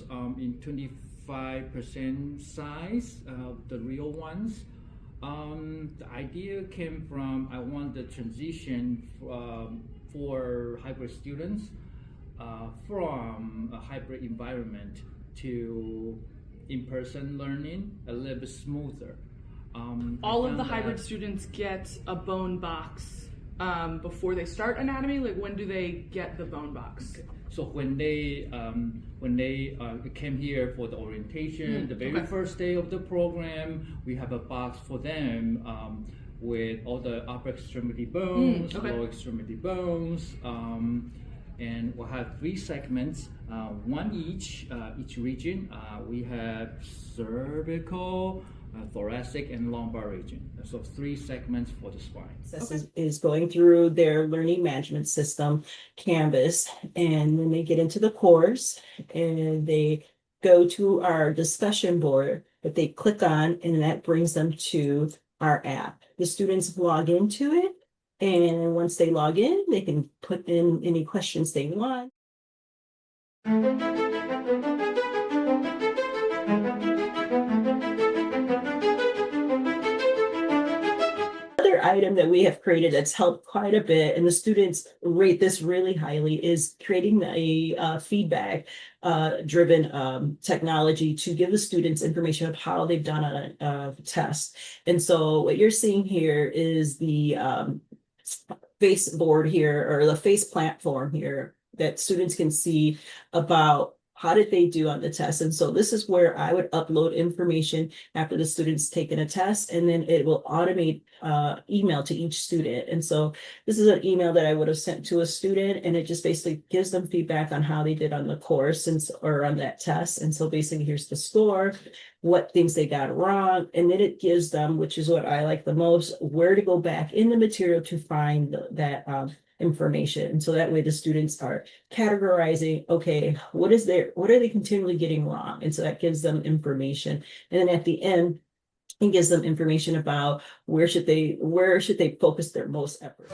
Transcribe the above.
bones in 25% size, the real ones. The idea came from I want the transition for hybrid students from a hybrid environment to in-person learning a little bit smoother. All of the hybrid students get a bone box before they start anatomy. Like, when do they get the bone box? Okay. So when they came here for the orientation, the very first day of the program, we have a box for them with all the upper extremity bones, lower extremity bones, and we'll have 3 segments, one each region. We have cervical, thoracic, and lumbar region. So 3 segments for the spine. This is going through their learning management system, Canvas, and then they get into the course and they go to our discussion board that they click on, and that brings them to our app. The students log into it, and once they log in, they can put in any questions they want. Item that we have created that's helped quite a bit, and the students rate this really highly, is creating a feedback driven technology to give the students information of how they've done on a test. And so what you're seeing here is the face board here, or the face platform here, that students can see about how did they do on the test. And so this is where I would upload information after the student's taken a test, and then it will automate email to each student. And so this is an email that I would have sent to a student, and it just basically gives them feedback on how they did on the course or on that test. And so basically here's the score, what things they got wrong, and then it gives them, which is what I like the most, where to go back in the material to find that information. And so that way the students are categorizing, okay, what are they continually getting wrong? And so that gives them information. And then at the end, it gives them information about where should they focus their most effort.